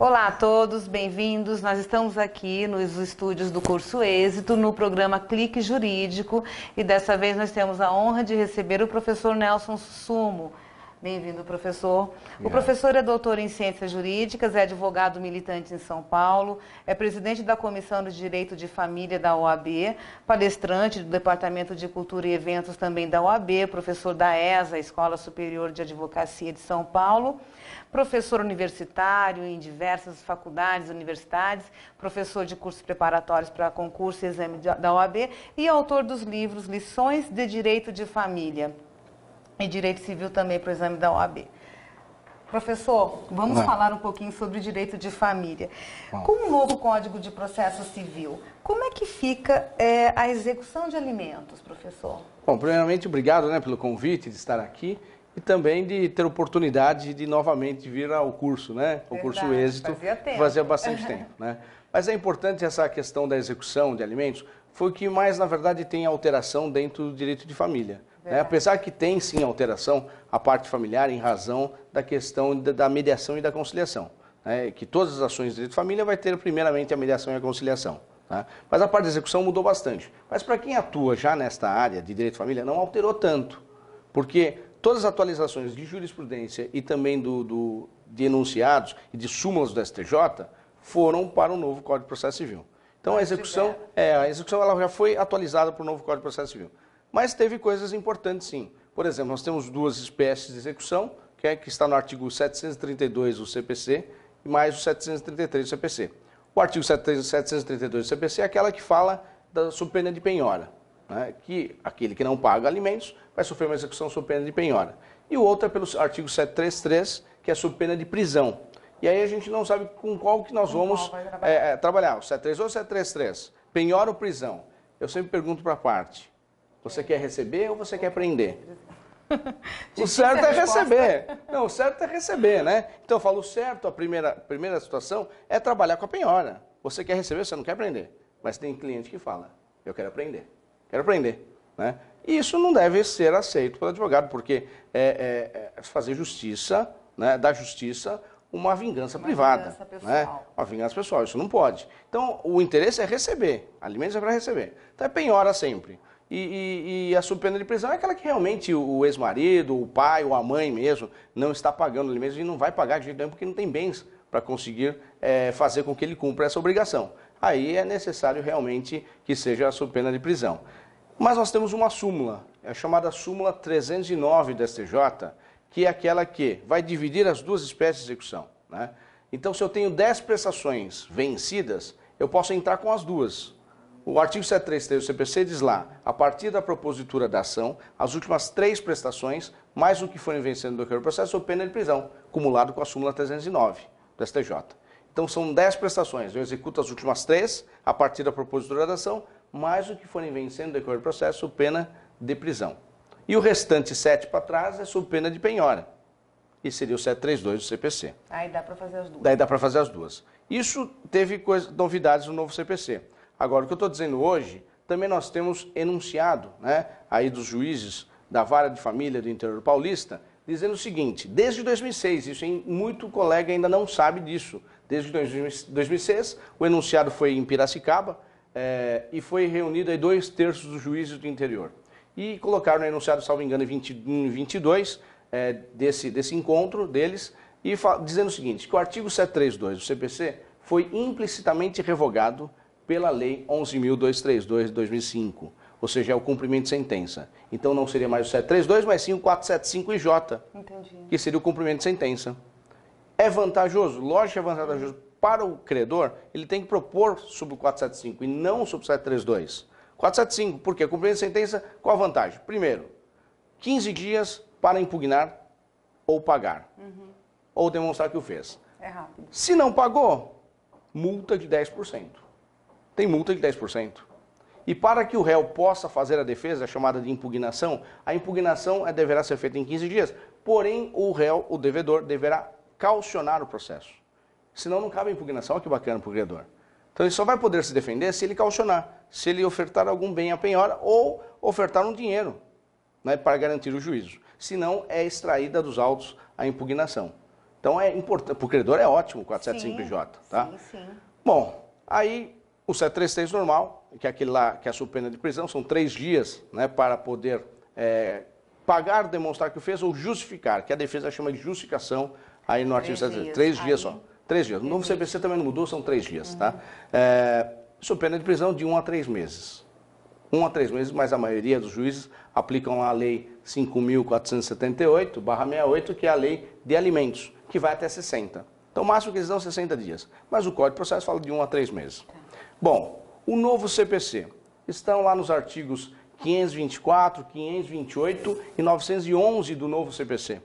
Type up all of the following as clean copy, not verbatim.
Olá a todos, bem-vindos. Nós estamos aqui nos estúdios do Curso Êxito, no programa Clique Jurídico, e dessa vez nós temos a honra de receber o professor Nelson Sumo. Bem-vindo, professor. Obrigado. O professor é doutor em Ciências Jurídicas, é advogado militante em São Paulo, é presidente da Comissão de Direito de Família da OAB, palestrante do Departamento de Cultura e Eventos também da OAB, professor da ESA, Escola Superior de Advocacia de São Paulo, professor universitário em diversas faculdades, universidades, professor de cursos preparatórios para concurso e exame da OAB e autor dos livros Lições de Direito de Família e Direito Civil também para o exame da OAB. Professor, vamos falar um pouquinho sobre direito de família. Com o novo Código de Processo Civil, como é que fica a execução de alimentos, professor? Bom, primeiramente, obrigado pelo convite de estar aqui e também de ter oportunidade de novamente vir ao curso, o curso Êxito, fazia bastante tempo. Mas é importante essa questão da execução de alimentos, foi o que mais, na verdade, tem alteração dentro do direito de família. Apesar que tem sim alteração a parte familiar em razão da questão da mediação e da conciliação. Que todas as ações de direito de família vai ter primeiramente a mediação e a conciliação. Mas a parte da execução mudou bastante. Mas para quem atua já nesta área de direito de família não alterou tanto. Porque todas as atualizações de jurisprudência e também de enunciados e de súmulas do STJ foram para o novo Código de Processo Civil. Então a execução ela já foi atualizada para o novo Código de Processo Civil. Mas teve coisas importantes, sim. Por exemplo, nós temos duas espécies de execução, que está no artigo 732 do CPC e mais o 733 do CPC. O artigo 732 do CPC é aquela que fala sob pena de penhora, que aquele que não paga alimentos vai sofrer uma execução sob pena de penhora. E o outro é pelo artigo 733, que é sob pena de prisão. E aí a gente não sabe com qual que nós vamos trabalhar, o 732 ou o 733, penhora ou prisão. Eu sempre pergunto para a parte. Você quer receber ou você quer prender? O certo é receber. Não, o certo é receber, Então eu falo, o certo, a primeira situação é trabalhar com a penhora. Você quer receber, você não quer prender. Mas tem cliente que fala, eu quero prender. Quero prender, E isso não deve ser aceito pelo advogado, porque é fazer justiça, da justiça, uma vingança privada. Uma vingança pessoal, isso não pode. Então o interesse é receber, alimentos é para receber. Então é penhora sempre. E a sob pena de prisão é aquela que realmente o ex-marido, o pai ou a mãe mesmo não está pagando alimentos e não vai pagar de jeito nenhum porque não tem bens para conseguir fazer com que ele cumpra essa obrigação. Aí é necessário realmente que seja a sob pena de prisão. Mas nós temos uma súmula, a chamada súmula 309 do STJ, que é aquela que vai dividir as duas espécies de execução. Então, se eu tenho 10 prestações vencidas, eu posso entrar com as duas. O artigo 733 do CPC diz lá, a partir da propositura da ação, as últimas 3 prestações, mais o que forem vencendo do decorrer do processo, sob pena de prisão, acumulado com a súmula 309 do STJ. Então são 10 prestações, eu executo as últimas 3, a partir da propositura da ação, mais o que forem vencendo do decorrer do processo, sob pena de prisão. E o restante 7 para trás é sob pena de penhora. E seria o 732 do CPC. Aí dá para fazer as duas. Daí dá para fazer as duas. Isso teve novidades no novo CPC. Agora, o que eu estou dizendo hoje, também nós temos enunciado, aí dos juízes da Vara de Família do interior paulista, dizendo o seguinte, desde 2006, isso muito colega ainda não sabe disso, desde 2006, o enunciado foi em Piracicaba e foi reunido aí 2/3 dos juízes do interior. E colocaram no enunciado, salvo engano, em 22 desse encontro deles, e dizendo o seguinte, que o artigo 732 do CPC foi implicitamente revogado pela Lei 11.232 de 2005, ou seja, é o cumprimento de sentença. Então não seria mais o 732, mas sim o 475-IJ, que seria o cumprimento de sentença. É vantajoso? Lógico que é vantajoso. Para o credor, ele tem que propor sobre o 475 e não sobre o 732. 475, por quê? Cumprimento de sentença, qual a vantagem? Primeiro, 15 dias para impugnar ou pagar, ou demonstrar que o fez. É rápido. Se não pagou, multa de 10%. Tem multa de 10%. E para que o réu possa fazer a defesa, chamada de impugnação, a impugnação deverá ser feita em 15 dias, porém o réu, o devedor, deverá caucionar o processo. Senão não cabe a impugnação, olha que bacana para o credor. Então ele só vai poder se defender se ele caucionar, se ele ofertar algum bem à penhora ou ofertar um dinheiro, para garantir o juízo. Senão é extraída dos autos a impugnação. Então é importante, para o credor é ótimo o 475PJ, tá? Sim, sim. Bom, aí o 733 normal, que é aquele lá que é a sua pena de prisão, são 3 dias, né, para poder pagar, demonstrar que fez ou justificar, que a defesa chama de justificação aí no artigo 733. 3 dias só. 3 dias. No novo CPC também não mudou, são 3 dias, tá? Sua pena de prisão de 1 a 3 meses. 1 a 3 meses, mas a maioria dos juízes aplicam a lei 5.478/68, que é a lei de alimentos, que vai até 60. Então, o máximo que eles dão é 60 dias. Mas o Código de Processo fala de 1 a 3 meses. Bom, o novo CPC. Estão lá nos artigos 524, 528 e 911 do novo CPC.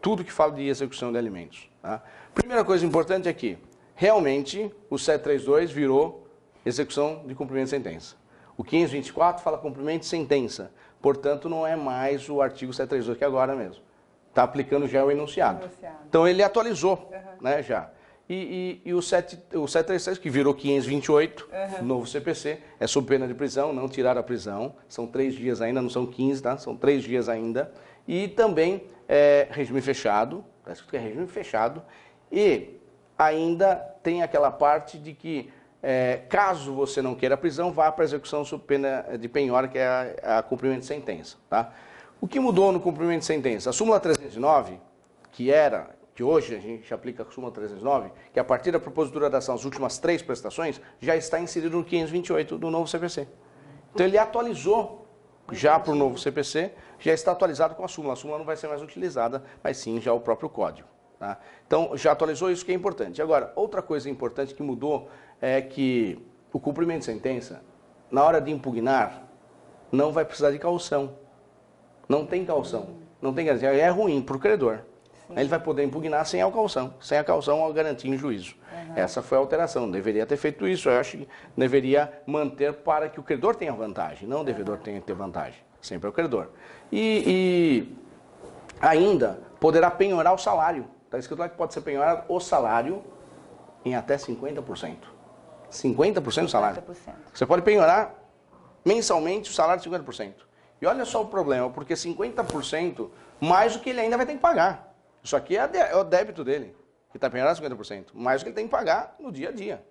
Tudo que fala de execução de alimentos. Tá? Primeira coisa importante é que, realmente, o 732 virou execução de cumprimento de sentença. O 524 fala cumprimento de sentença. Portanto, não é mais o artigo 732, que é agora mesmo. Está aplicando já o enunciado. Então, ele atualizou, né, já. E o 736, que virou 528, novo CPC, é sob pena de prisão, não tirar a prisão. São 3 dias ainda, não são 15, tá? São 3 dias ainda. E também regime fechado, está escrito que é regime fechado. E ainda tem aquela parte de que, caso você não queira a prisão, vá para a execução sob pena de penhora, que é a cumprimento de sentença, tá? O que mudou no cumprimento de sentença? A súmula 309, que hoje a gente aplica a súmula 309, que a partir da propositura da ação, as últimas 3 prestações, já está inserido no 528 do novo CPC. Então ele atualizou já para o novo CPC, já está atualizado com a súmula. A súmula não vai ser mais utilizada, mas sim já o próprio código. Tá? Então já atualizou, isso que é importante. Agora, outra coisa importante que mudou é que o cumprimento de sentença, na hora de impugnar, não vai precisar de caução. Não tem caução. Não tem garantia. É ruim para o credor. Ele vai poder impugnar sem a caução. Sem a caução, a garantia em juízo. Essa foi a alteração. Deveria ter feito isso. Eu acho que deveria manter para que o credor tenha vantagem. Não o devedor tenha que ter vantagem. Sempre é o credor. E ainda poderá penhorar o salário. Está escrito lá que pode ser penhorado o salário em até 50%. 50% do salário. 50%. Você pode penhorar mensalmente o salário de 50%. E olha só o problema, porque 50% mais o que ele ainda vai ter que pagar. Isso aqui é o débito dele, que está penhorado 50%, mais o que ele tem que pagar no dia a dia.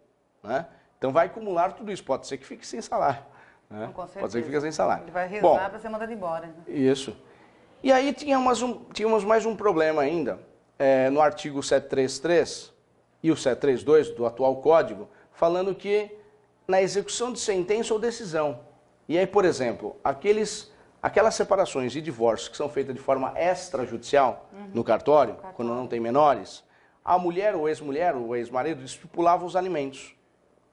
Né? Então vai acumular tudo isso. Pode ser que fique sem salário. Né? Pode ser que fique sem salário. Ele vai rezar para ser mandado embora. Né? Isso. E aí tínhamos mais um problema ainda, no artigo 733 e o 732 do atual código, falando que na execução de sentença ou decisão. E aí, por exemplo, aquelas separações e divórcios que são feitas de forma extrajudicial no cartório, quando não tem menores, a mulher ou ex-mulher, ou ex-marido, estipulava os alimentos.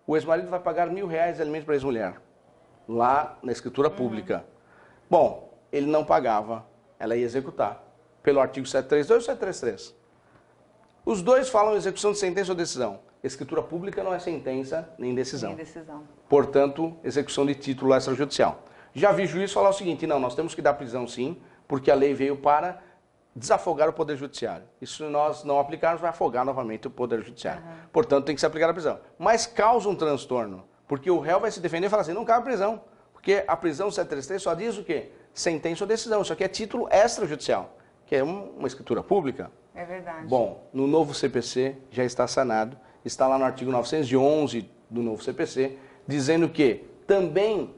O ex-marido vai pagar R$1.000 de alimentos para a ex-mulher, lá na escritura pública. Bom, ele não pagava, ela ia executar, pelo artigo 732 e 733. Os dois falam execução de sentença ou decisão. Escritura pública não é sentença nem decisão. Nem decisão. Portanto, execução de título extrajudicial. Já vi juiz falar o seguinte, não, nós temos que dar prisão sim, porque a lei veio para desafogar o Poder Judiciário. E se nós não aplicarmos, vai afogar novamente o Poder Judiciário. Portanto, tem que se aplicar a prisão. Mas causa um transtorno, porque o réu vai se defender e falar assim, não cabe prisão, porque a prisão 733 só diz o quê? Sentença ou decisão. Isso aqui é título extrajudicial, que é uma escritura pública. É verdade. Bom, no novo CPC já está sanado, está lá no artigo 911 do novo CPC, dizendo que também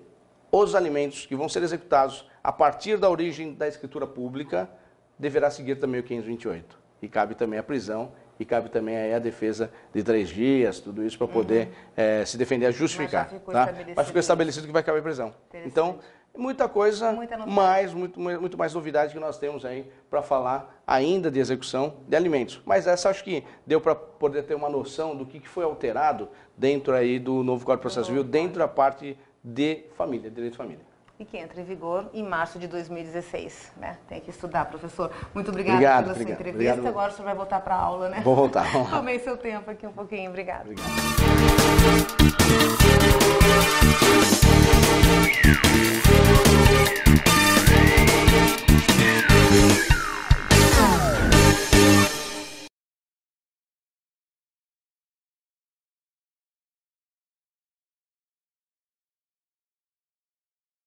os alimentos que vão ser executados a partir da origem da escritura pública deverá seguir também o 528. E cabe também a prisão, e cabe também aí a defesa de 3 dias, tudo isso para poder se defender, justificar. Mas ficou estabelecido que vai caber prisão. Então, muita coisa, muito mais novidade que nós temos aí para falar ainda de execução de alimentos. Mas essa acho que deu para poder ter uma noção do que foi alterado dentro aí do novo Código de Processo Civil, dentro da parte de família, direito de família. E que entra em vigor em março de 2016. Né? Tem que estudar, professor. Muito obrigada pela sua entrevista. Obrigado. Agora o senhor vai voltar para a aula, né? Vou voltar. Tomei seu tempo aqui um pouquinho. Obrigada. Obrigado.